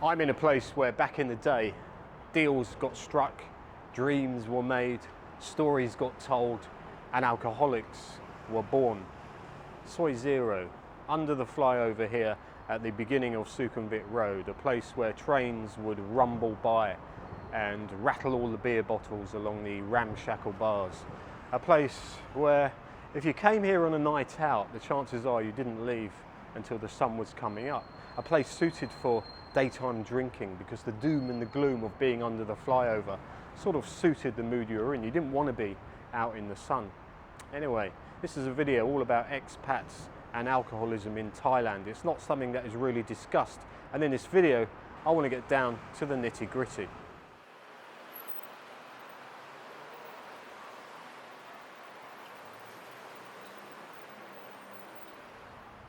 I'm in a place where back in the day, deals got struck, dreams were made, stories got told, and alcoholics were born. Soy Zero, under the flyover here at the beginning of Sukhumvit Road, a place where trains would rumble by and rattle all the beer bottles along the ramshackle bars. A place where if you came here on a night out, the chances are you didn't leave until the sun was coming up. A place suited for daytime drinking because the doom and the gloom of being under the flyover sort of suited the mood you were in. You didn't want to be out in the sun. Anyway, this is a video all about expats and alcoholism in Thailand. It's not something that is really discussed, and in this video I want to get down to the nitty-gritty.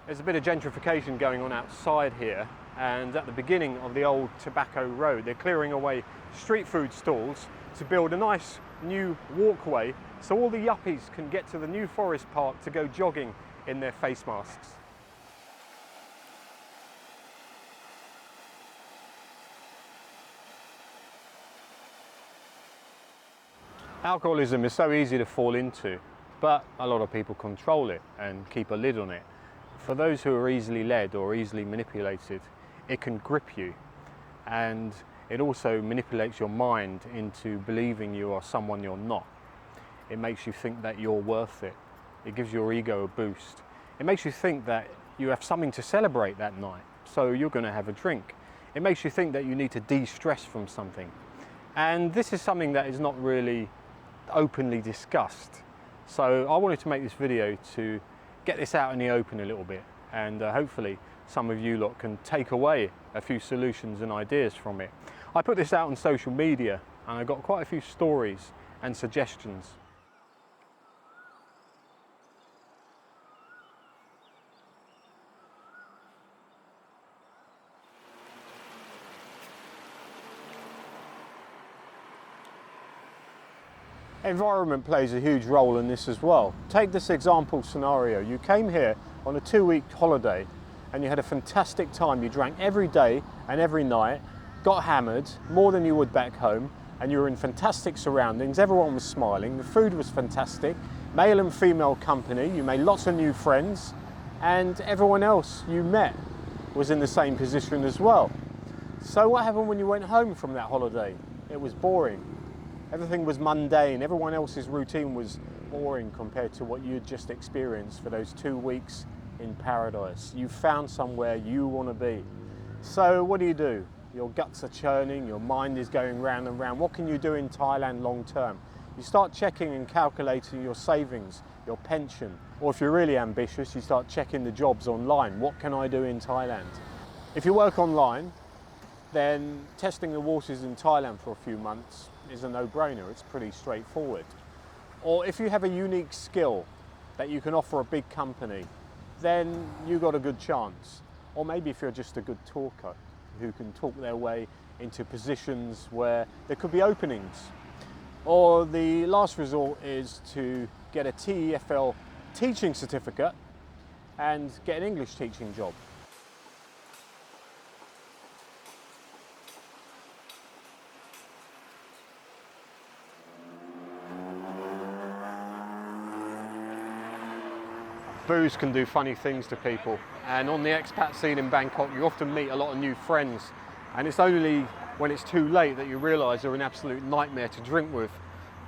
There's a bit of gentrification going on outside here, and at the beginning of the old tobacco road they're clearing away street food stalls to build a nice new walkway so all the yuppies can get to the new forest park to go jogging in their face masks. Alcoholism is so easy to fall into, but a lot of people control it and keep a lid on it. For those who are easily led or easily manipulated, it can grip you, and it also manipulates your mind into believing you are someone you're not. It makes you think that you're worth it. It gives your ego a boost. It makes you think that you have something to celebrate that night, so you're going to have a drink. It makes you think that you need to de-stress from something. And this is something that is not really openly discussed. So I wanted to make this video to get this out in the open a little bit, and hopefully some of you lot can take away a few solutions and ideas from it. I put this out on social media and I got quite a few stories and suggestions. Environment plays a huge role in this as well. Take this example scenario. You came here on a 2-week holiday and you had a fantastic time. You drank every day and every night, got hammered more than you would back home, and you were in fantastic surroundings. Everyone was smiling, the food was fantastic, male and female company, you made lots of new friends, and everyone else you met was in the same position as well. So what happened when you went home from that holiday? It was boring. Everything was mundane. Everyone else's routine was boring compared to what you'd just experienced for those 2 weeks in paradise. You found somewhere you want to be. So what do? Your guts are churning, your mind is going round and round. What can you do in Thailand long term? You start checking and calculating your savings, your pension. Or if you're really ambitious, you start checking the jobs online. What can I do in Thailand? If you work online, then testing the waters in Thailand for a few months is a no-brainer. It's pretty straightforward. Or if you have a unique skill that you can offer a big company, then you got a good chance. Or maybe if you're just a good talker who can talk their way into positions where there could be openings. Or the last resort is to get a TEFL teaching certificate and get an English teaching job. Booze can do funny things to people, and on the expat scene in Bangkok you often meet a lot of new friends, and it's only when it's too late that you realise they're an absolute nightmare to drink with.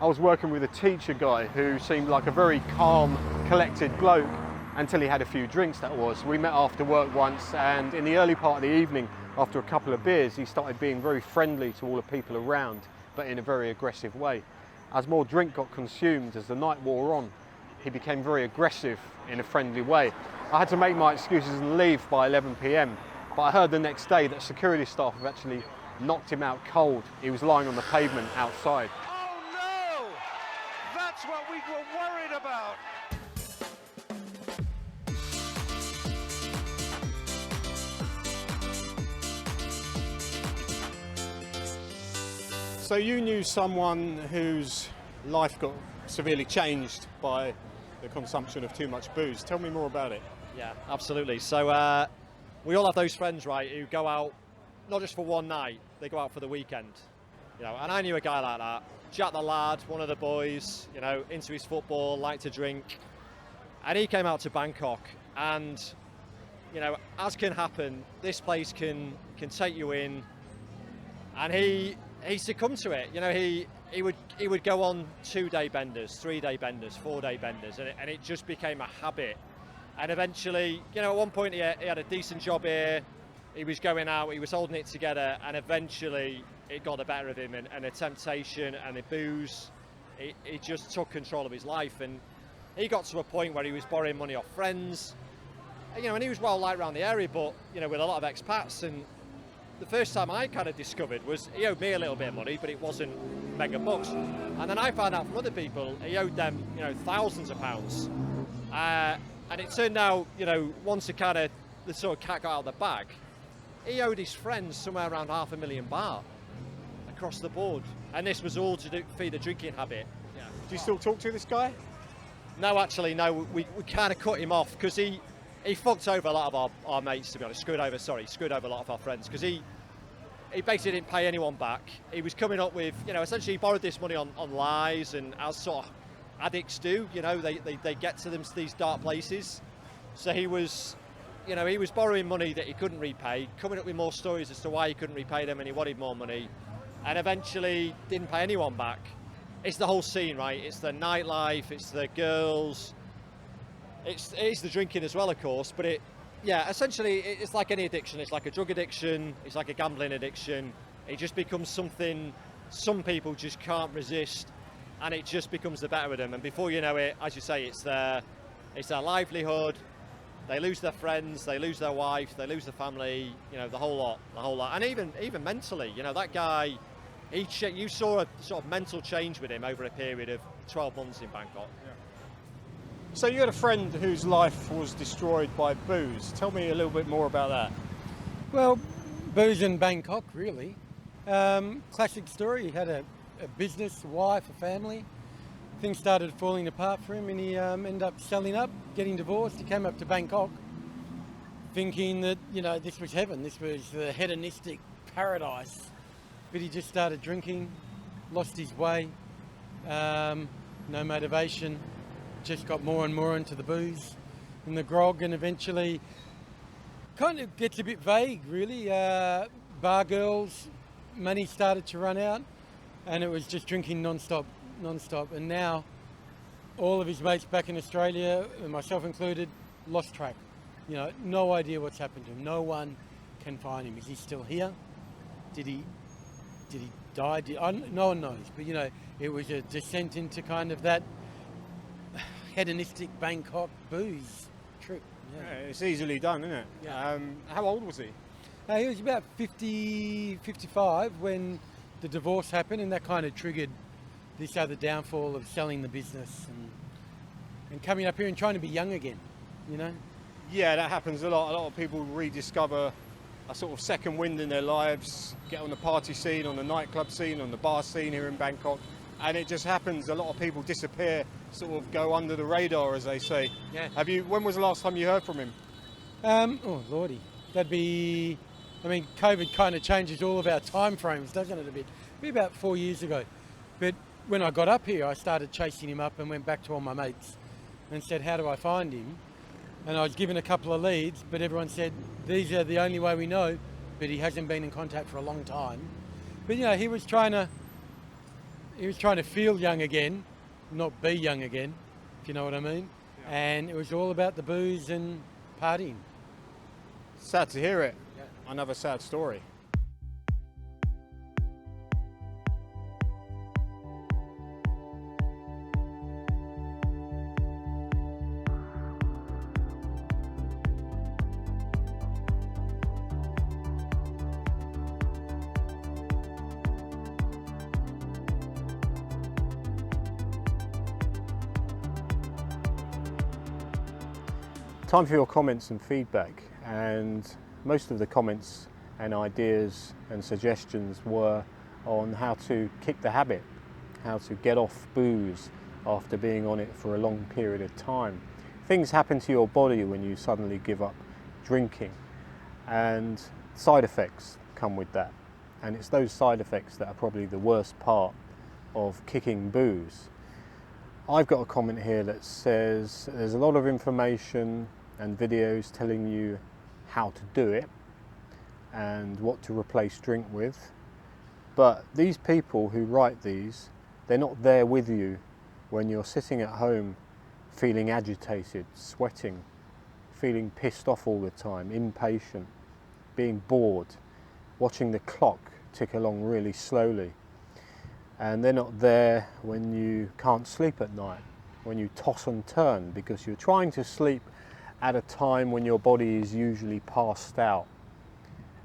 I was working with a teacher guy who seemed like a very calm, collected bloke until he had a few drinks, that was. We met after work once, and in the early part of the evening, after a couple of beers, he started being very friendly to all the people around, but in a very aggressive way. As more drink got consumed, as the night wore on, he became very aggressive in a friendly way. I had to make my excuses and leave by 11 p.m, but I heard the next day that security staff have actually knocked him out cold. He was lying on the pavement outside. Oh no! That's what we were worried about! So you knew someone whose life got severely changed by the consumption of too much booze. Tell me more about it. Yeah, absolutely. So we all have those friends, right, who go out not just for one night, they go out for the weekend. You know, and I knew a guy like that, Jack the lad, one of the boys, you know, into his football, liked to drink. And he came out to Bangkok, and, you know, as can happen, this place can take you in, and he succumbed to it. You know, he would go on 2-day benders, 3-day benders, 4-day benders, and it just became a habit. And eventually, you know, at one point he had a decent job here, he was going out, he was holding it together, and eventually it got the better of him, and the temptation and the booze, it just took control of his life. And he got to a point where he was borrowing money off friends, you know, and he was well liked around the area, but, you know, with a lot of expats. And the first time I kind of discovered was he owed me a little bit of money, but it wasn't mega bucks. And then I found out from other people he owed them, you know, thousands of pounds. And it turned out, you know, once the sort of cat got out of the bag, he owed his friends somewhere around 500,000 baht across the board. And this was all to feed a drinking habit. Yeah. Do you still talk to this guy? No, actually, no. We kind of cut him off because he fucked over a lot of our mates, to be honest. Screwed over a lot of our friends, because he basically didn't pay anyone back. He was coming up with, you know, essentially he borrowed this money on lies, and as sort of addicts do, you know, they get to these dark places. So he was borrowing money that he couldn't repay, coming up with more stories as to why he couldn't repay them, and he wanted more money, and eventually didn't pay anyone back. It's the whole scene, right? It's the nightlife, it's the girls, it's the drinking as well, of course, but essentially it's like any addiction. It's like a drug addiction, it's like a gambling addiction. It just becomes something some people just can't resist, and it just becomes the better of them. And before you know it, as you say, it's their livelihood. They lose their friends, they lose their wife, they lose their family, you know, the whole lot. And even mentally, you know, that guy, you saw a sort of mental change with him over a period of 12 months in Bangkok. Yeah. So you had a friend whose life was destroyed by booze. Tell me a little bit more about that. Well, booze in Bangkok, really. Classic story. He had a business, a wife, a family. Things started falling apart for him, and he ended up selling up, getting divorced. He came up to Bangkok thinking that, you know, this was heaven, this was the hedonistic paradise. But he just started drinking, lost his way, no motivation, just got more and more into the booze and the grog, and eventually kind of gets a bit vague, really. Bar girls, money started to run out, and it was just drinking non-stop. And now all of his mates back in Australia, myself included, lost track. You know, no idea what's happened to him. No one can find him. Is he still here? Did he die? No one knows. But, you know, it was a descent into kind of that hedonistic Bangkok booze trip. Yeah, it's easily done, isn't it? Yeah. How old was he? He was about 50, 55 when the divorce happened, and that kind of triggered this other downfall of selling the business and coming up here and trying to be young again, you know? Yeah, that happens a lot. A lot of people rediscover a sort of second wind in their lives, get on the party scene, on the nightclub scene, on the bar scene here in Bangkok, and it just happens. A lot of people disappear, sort of go under the radar, as they say. Yeah. When was the last time you heard from him? Oh, lordy. That'd be, I mean, COVID kind of changes all of our time frames, doesn't it, a bit? Maybe about 4 years ago. But when I got up here, I started chasing him up and went back to all my mates and said, how do I find him? And I was given a couple of leads, but everyone said, these are the only way we know, but he hasn't been in contact for a long time. But, you know, he was trying to feel young again, not be young again, if you know what I mean. Yeah. And it was all about the booze and partying. Sad to hear it. Yeah. Another sad story. Time for your comments and feedback, and most of the comments and ideas and suggestions were on how to kick the habit, how to get off booze after being on it for a long period of time. Things happen to your body when you suddenly give up drinking, and side effects. come with that. And it's those side effects that are probably the worst part of kicking booze. I've got a comment here that says there's a lot of information and videos telling you how to do it and what to replace drink with, but these people who write these, they're not there with you when you're sitting at home feeling agitated, sweating, feeling pissed off all the time, impatient, being bored, watching the clock tick along really slowly. And they're not there when you can't sleep at night, when you toss and turn because you're trying to sleep at a time when your body is usually passed out,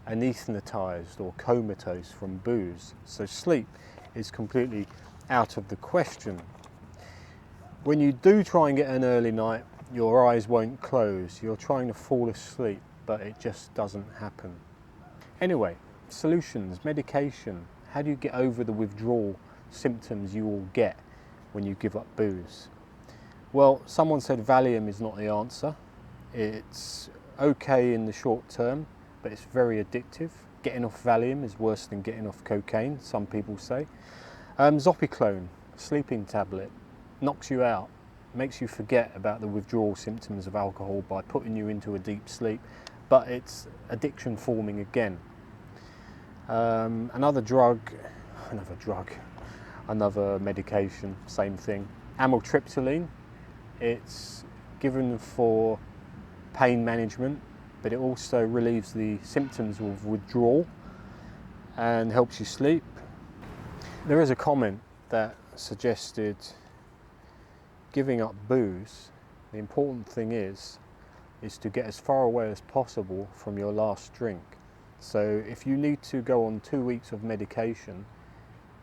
anaesthetized or comatose from booze. So sleep is completely out of the question. When you do try and get an early night, your eyes won't close. You're trying to fall asleep, but it just doesn't happen. Anyway, solutions, medication. How do you get over the withdrawal symptoms you will get when you give up booze? Well, someone said Valium is not the answer. It's okay in the short term, but it's very addictive. Getting off Valium is worse than getting off cocaine, some people say. Zopiclone, sleeping tablet, knocks you out, makes you forget about the withdrawal symptoms of alcohol by putting you into a deep sleep, but it's addiction forming again. Another medication, same thing. Amitriptyline, it's given for pain management, but it also relieves the symptoms of withdrawal and helps you sleep. There is a comment that suggested giving up booze, the important thing is to get as far away as possible from your last drink. So if you need to go on 2 weeks of medication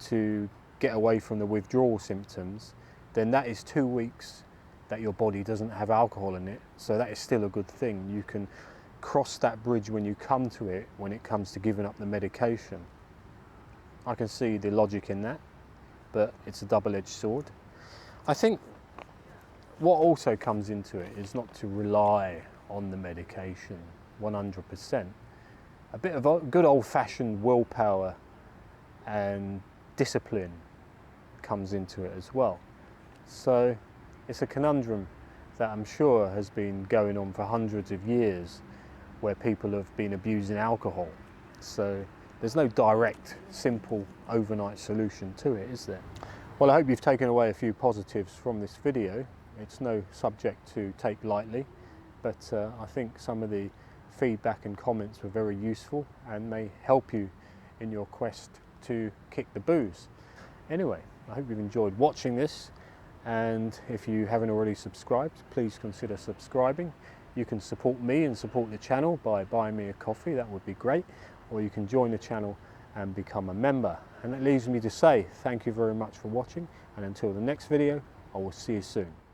to get away from the withdrawal symptoms, then that is 2 weeks that your body doesn't have alcohol in it. So that is still a good thing. You can cross that bridge when you come to it, when it comes to giving up the medication. I can see the logic in that, but it's a double-edged sword. I think what also comes into it is not to rely on the medication 100%. A bit of a good old-fashioned willpower and discipline comes into it as well. So it's a conundrum that I'm sure has been going on for hundreds of years, where people have been abusing alcohol. So there's no direct, simple, overnight solution to it, is there? Well, I hope you've taken away a few positives from this video. It's no subject to take lightly, but I think some of the feedback and comments were very useful and may help you in your quest to kick the booze. Anyway, I hope you've enjoyed watching this, and if you haven't already subscribed, please consider subscribing. You can support me and support the channel by buying me a coffee, that would be great, or you can join the channel and become a member. And that leaves me to say thank you very much for watching, and until the next video, I will see you soon.